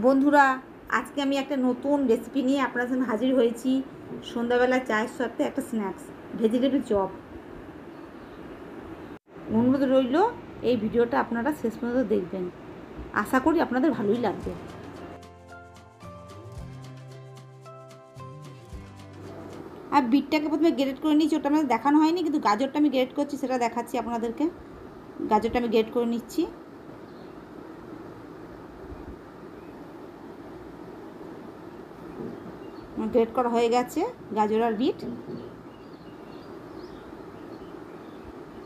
বন্ধুরা, আজকে আমি একটা নতুন রেসিপি নিয়ে আপনার সামনে হাজির হয়েছি। সন্ধ্যাবেলা চায়ের সাথে একটা স্ন্যাক্স, ভেজিটেবল চপ। অনুরোধ রইল এই ভিডিওটা আপনারা শেষ পর্যন্ত দেখবেন। আশা করি আপনাদের ভালোই লাগবে। আর বিটটাকে প্রথমে গ্রেট করে নিচ্ছি, ওটা আমাদের দেখানো হয়নি, কিন্তু গাজরটা আমি গ্রেট করছি সেটা দেখাচ্ছি আপনাদেরকে। গাজরটা আমি গ্রেট করে নিচ্ছি। গ্রেট করা হয়ে গেছে গাজর আর বিট।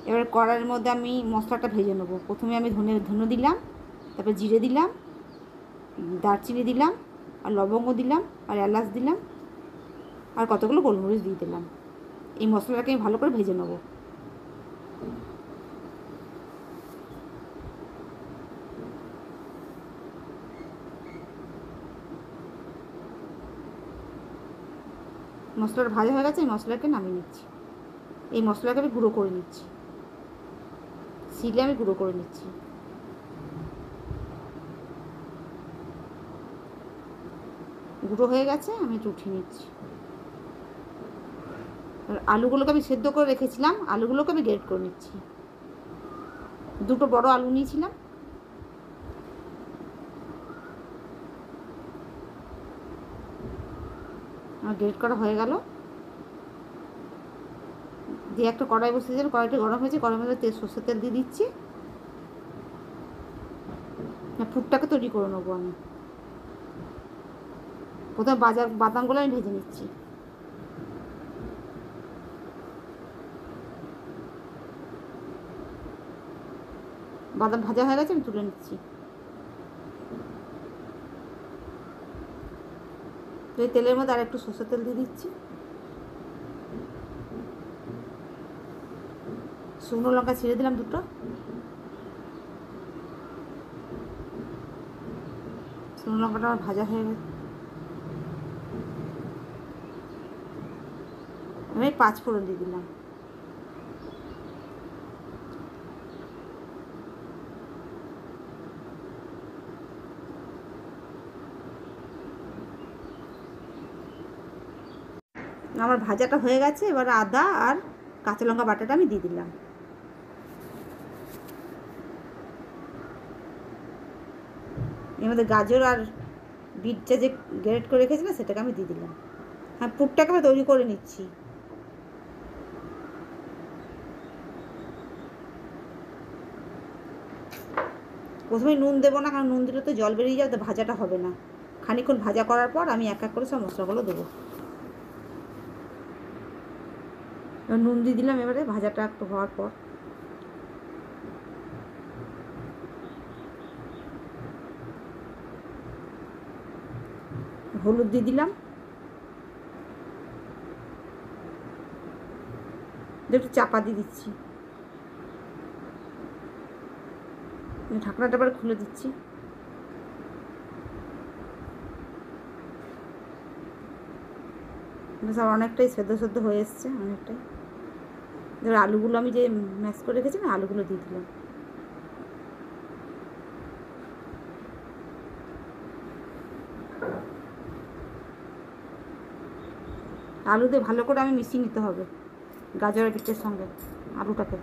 এবার কড়াইয়ের মধ্যে আমি মশলাটা ভেজে নেবো। প্রথমে আমি ধনে দিলাম, তারপর জিরে দিলাম, দারচিনি দিলাম, আর লবঙ্গ দিলাম, আর এলাচ দিলাম, আর কতগুলো গোলমরিচ দিয়ে দিলাম। এই মশলাটাকে আমি ভালো করে ভেজে নেবো। মশলাটা ভাজা হয়ে গেছে, এই মশলাকে নামিয়ে নিচ্ছি। এই মশলাকে আমি গুঁড়ো করে নিচ্ছি, শিলে আমি গুঁড়ো করে নিচ্ছি। গুঁড়ো হয়ে গেছে, আমি একটু উঠিয়ে নিচ্ছি। আলুগুলোকে আমি সেদ্ধ করে রেখেছিলাম, আলুগুলোকে আমি গ্রেট করে নিচ্ছি। দুটো বড় আলু নিয়েছিলাম। আমার গ্রেট করা হয়ে গেল। দিয়ে একটা কড়াই বসিয়েছিলাম, কড়াইটা গরম হয়েছে, গরমের মধ্যে সর্ষের তেল দিয়ে দিচ্ছি। পুরটাকে তৈরি করে নেবো আমি। প্রথমে বাদামগুলো আমি ভেজে নিচ্ছি। বাদাম ভাজা হয়ে গেছে, আমি তুলে নিচ্ছি। তো এই তেলের মধ্যে আর একটু সর্ষের তেল দিয়ে দিচ্ছি। শুকনো লঙ্কা ছিঁড়ে দিলাম দুটো। শুকনো লঙ্কাটা আমার ভাজা হয়ে গেছে। আমি 5 ফোড়ন দিয়ে দিলাম। আমার ভাজাটা হয়ে গেছে। এবার আদা আর কাঁচা লঙ্কা বাটাটা আমি দিয়ে দিলাম। এর মধ্যে গাজর আর বিটটা যে গ্রেট করে রেখেছিলাম সেটাকে আমি দিয়ে দিলাম। হ্যাঁ, পুরটাকে আমি তৈরি করে নিচ্ছি। প্রথমে নুন দেবো না, কারণ নুন দিলে তো জল বেরিয়ে যাবে, তো ভাজাটা হবে না। খানিকক্ষণ ভাজা করার পর আমি এক এক করে সব মশলাগুলো দেবো। এবার নুন দিয়ে দিলাম। এবারে ভাজাটা একটু হওয়ার পর হলুদ দিয়ে দিলাম। একটু চাপা দিয়ে দিচ্ছি। ঢাকনাটা এবার খুলে দিচ্ছি। সব অনেকটাই সেদ্ধ হয়ে এসছে, অনেকটাই। এবার আলুগুলো আমি যে ম্যাশ করে রেখেছি না, আলুগুলো দিয়ে দিলাম। আলু দিয়ে ভালো করে আমি মিশিয়ে নিতে হবে গাজরের বিটের সঙ্গে আলুটাকে।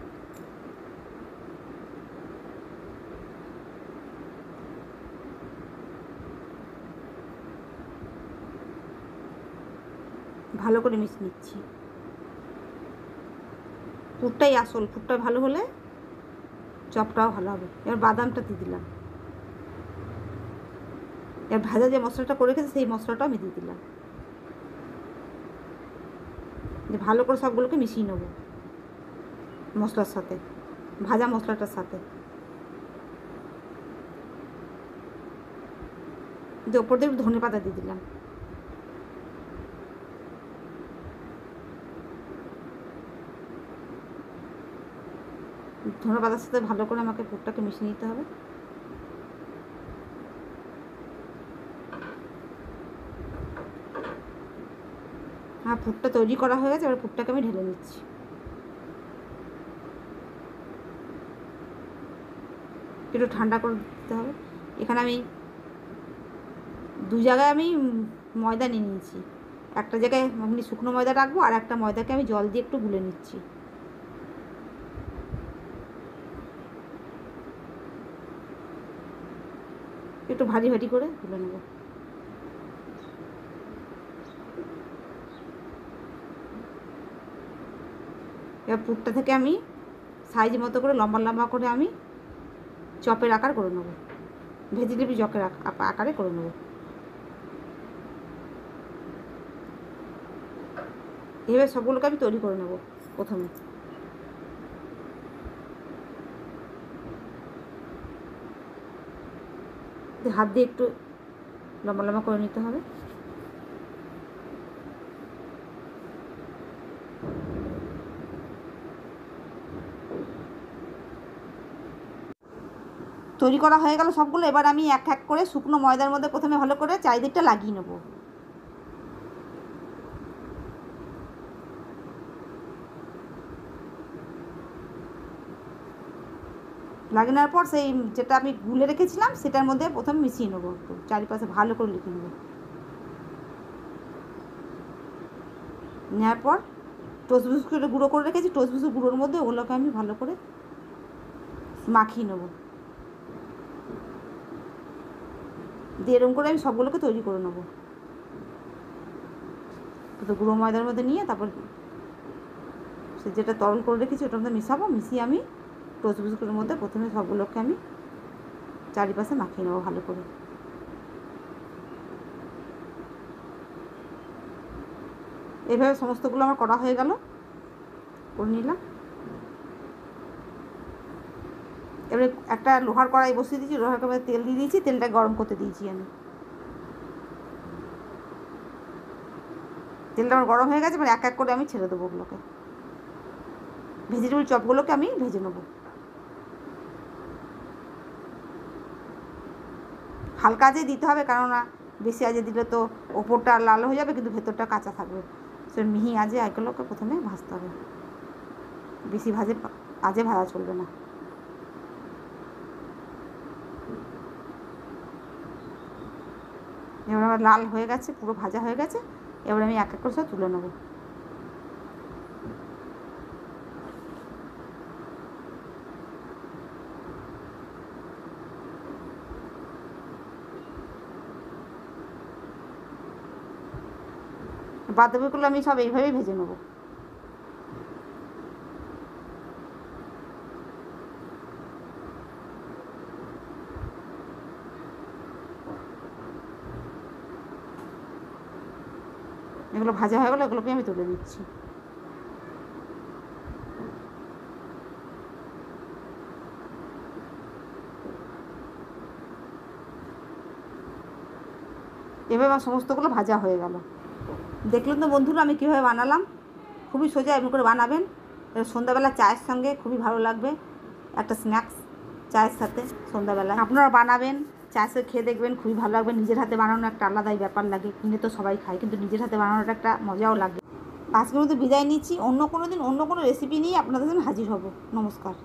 ভালো করে মিশিয়ে নিচ্ছি। পুরটাই আসল, পুরটা ভালো হলে চপটাও ভালো হবে। এবার বাদামটা দিয়ে দিলাম। এবার ভাজা যে মশলাটা করে রেখেছি সেই মশলাটাও আমি দিয়ে দিলাম। ভালো করে সবগুলোকে মিশিয়ে নেব মশলার সাথে, ভাজা মশলাটার সাথে। দিয়ে ওপর দিয়ে ধনে পাতা দিয়ে দিলাম। ধনে পাতার সাথে ভালো করে আমাকে পুরটাকে মিশিয়ে নিতে হবে। হ্যাঁ, পুরটা তৈরি করা হয়ে গেছে। এবার পুরটাকে আমি ঢেলে নিচ্ছি। একটু ঠান্ডা করে দিতে হবে। এখানে আমি দু জায়গায় আমি ময়দা নিয়ে নিয়েছি। একটা জায়গায় আমি শুকনো ময়দা রাখবো, আর একটা ময়দাকে আমি জল দিয়ে একটু গুলে নিচ্ছি। একটু ভারী ভারী করে গুলে নেব। এবার পুরটা থেকে আমি সাইজ মতো করে লম্বা লম্বা করে আমি চপের আকার করে নেবো, ভেজিটেবিল চপের আকারে করে নেবো। এভাবে সবগুলোকে আমি তৈরি করে নেব। প্রথমে হাত দিয়ে একটু লম্বা লম্বা করে নিতে হবে। তৈরি করা হয়ে গেল সবগুলো। এবার আমি এক এক করে শুকনো ময়দার মধ্যে প্রথমে ভালো করে চারিদিকটা লাগিয়ে নেব। লাগিয়ে নেওয়ার পর সেই যেটা আমি গুলে রেখেছিলাম সেটার মধ্যে প্রথমে মিশিয়ে নেবো, একটু চারিপাশে ভালো করে লিখে নেব। নেওয়ার পর টোস্ট বিস্কুট গুঁড়ো করে রেখেছি, টোস্ট বিস্কুট গুঁড়োর মধ্যে ওগুলোকে আমি ভালো করে মাখিয়ে নেব। দিয়ে এরকম করে আমি সবগুলোকে তৈরি করে নেবো। তো গুঁড়ো ময়দার মধ্যে নিয়ে তারপর সে যেটা তরল করে রেখেছি ওটার মধ্যে মিশাবো। মিশিয়ে আমি টোস্ট বিস্কুটের মধ্যে প্রথমে সবগুলোকে আমি চারিপাশে মাখিয়ে নেবো ভালো করে। এভাবে সমস্তগুলো আমার করা হয়ে গেল, করে নিলাম। এবারে একটা লোহার কড়াই বসিয়ে দিয়েছি, লোহার কড়াইয়ে তেল দিয়ে দিয়েছি, তেলটা গরম করতে দিয়েছি আমি। তেলটা আমার গরম হয়ে গেছে, এবার এক এক করে আমি ছেড়ে দেবো ওগুলোকে। ভেজিটেবল চপগুলোকে আমি ভেজে নেবো। হালকা আঁচে দিতে হবে, কেননা বেশি আঁচে দিলে তো ওপরটা লাল হয়ে যাবে কিন্তু ভেতরটা কাঁচা থাকবে। সে মিহি আঁচে এগুলোকে প্রথমে ভাজতে হবে, বেশি আঁচে ভাজা চলবে না। এবার আমার লাল হয়ে গেছে, পুরো ভাজা হয়ে গেছে। এবার আমি এক এক করে সব তুলে নেবো। বাঁধাকপিগুলো আমি সব এইভাবেই ভেজে নেবো। এগুলো ভাজা হয়ে গেলো, এগুলোকে আমি তুলে নিচ্ছি। এভাবে আমার সমস্তগুলো ভাজা হয়ে গেল। দেখলেন তো বন্ধুরা আমি কীভাবে বানালাম। খুবই সোজা, এমনি করে বানাবেন। সন্ধ্যাবেলা চায়ের সঙ্গে খুবই ভালো লাগবে, একটা স্ন্যাক্স চায়ের সাথে সন্ধ্যাবেলায় আপনারা বানাবেন, চায়ের সাথে খেয়ে দেখবেন, খুবই ভালো লাগবে। নিজের হাতে বানানো একটা আলাদাই ব্যাপার লাগে, কিনে তো সবাই খায়, কিন্তু নিজের হাতে বানানোটা একটা মজাও লাগে। আজকের মতো বিদায় নিচ্ছি। অন্য কোনো দিন অন্য কোনো রেসিপি নিয়ে আপনাদের সামনে হাজির হব। নমস্কার।